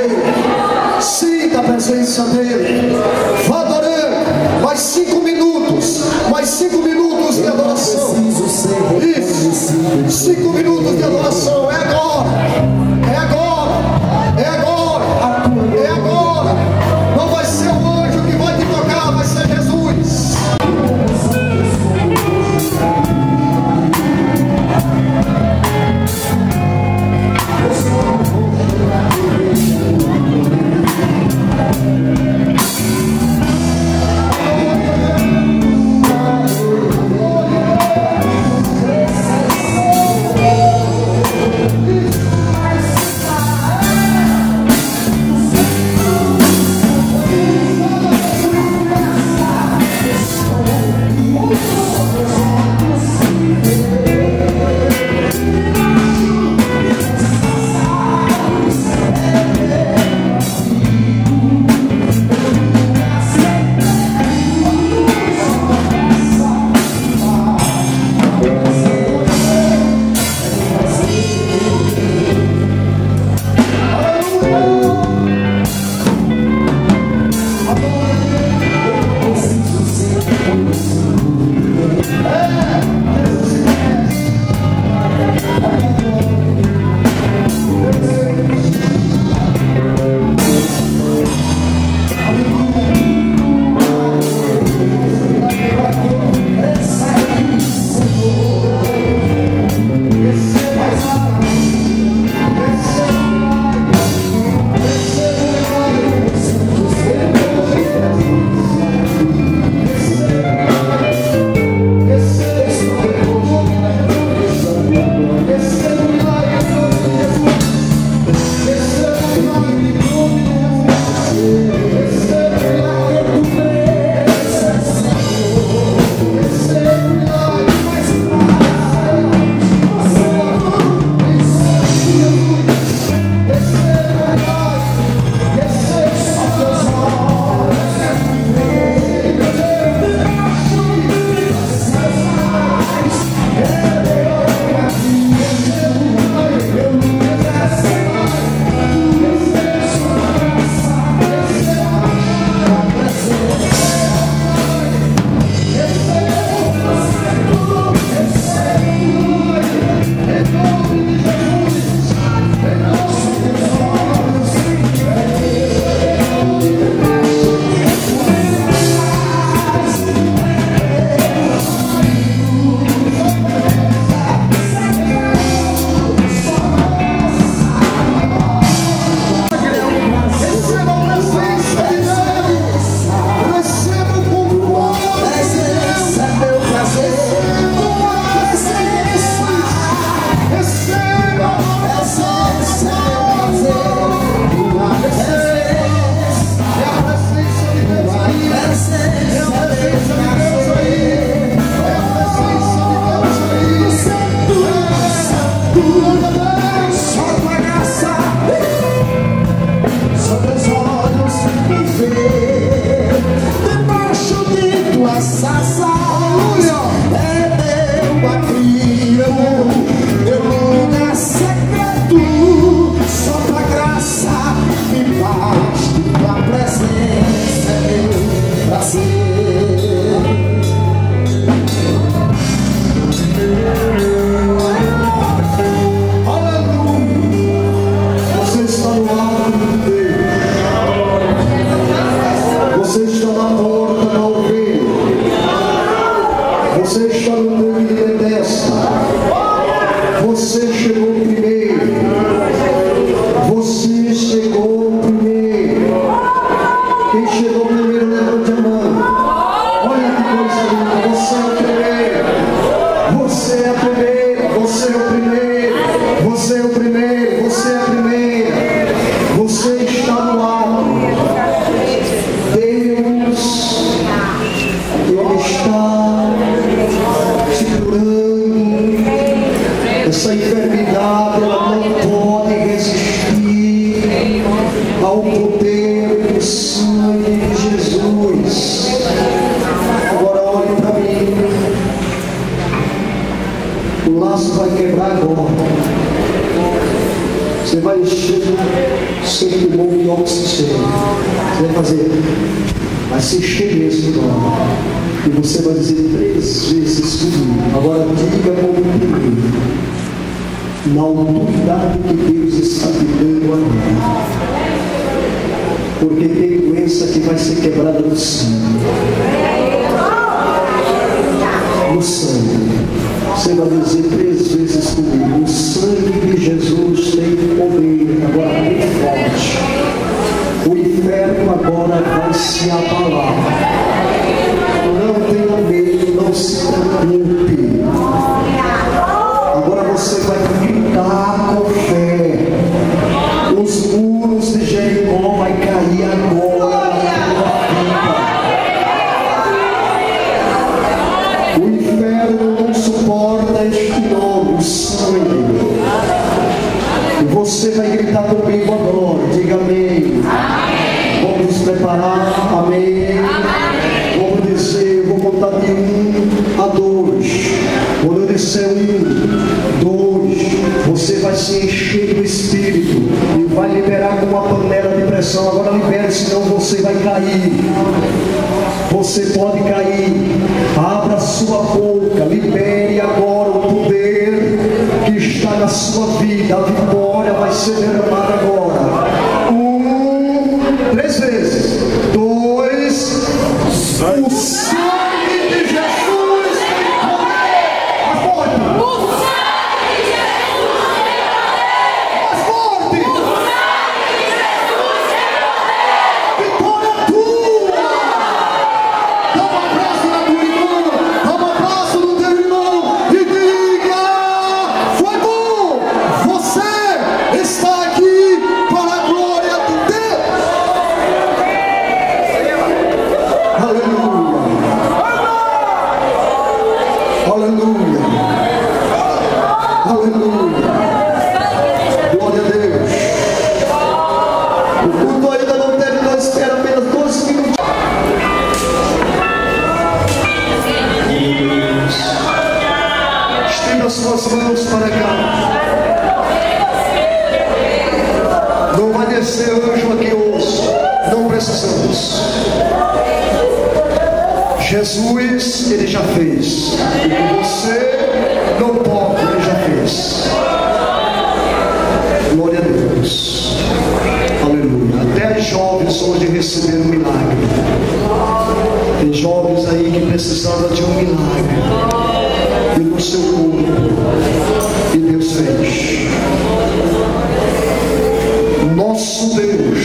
dele. Sinta a presença dele. Vá adorando. Mais 5 minutos. Mais 5 minutos de adoração. Isso. 5 minutos de adoração. É agora. É agora. É agora. É agora. Não vai ser o anjo que vai te tocar, vai ser Jesus. O laço vai quebrar agora. Você vai encher sem pulmão de oxigênio. Você vai fazer, vai se encher mesmo agora. E você vai dizer 3 vezes comigo. Agora diga como primeiro, na autoridade que Deus está te dando agora. Porque tem doença que vai ser quebrada no sangue. No sangue. Você vai dizer 3 vezes comigo: o sangue de Jesus tem poder, agora bem forte. O inferno agora vai se abalar. Não tenha medo, não se preocupe. Agora você vai gritar com fé. Os muros de Jericó vai cair agora na tua vida. O inferno não suporta este nome, o sangue. E você vai gritar comigo agora. Diga amém. Vamos nos preparar. Amém. Vamos dizer, vou contar de 1 a 2. Quando eu disser 1, 2, você vai se encher do Espírito e vai liberar com uma panela de pressão. Agora libere, senão você vai cair. Você pode cair. Abra sua boca, libere agora o poder que está na sua vida. A vitória vai ser derramada agora. 3 vezes. 2, o sangue de Jesus tem poder. Mais forte. O sangue de Jesus tem poder. Mais forte. O sangue de Jesus tem poder. Vitória tua. Dá um abraço na tua irmã. Dá um abraço no teu irmão. E diga: foi bom. Você está aqui para a glória de Deus. Aleluia. Aleluia. Aleluia. Glória a Deus. O culto ainda não terminou, espera apenas 12 minutos. Estenda as suas mãos para cá. Não vai descer anjo aqui hoje. Não precisamos. Jesus, Ele já fez. O que você não pode, Ele já fez. Glória a Deus. Aleluia. Até jovens hoje receberam um milagre. Tem jovens aí que precisavam de um milagre. E no seu corpo. E Deus fez. Nosso Deus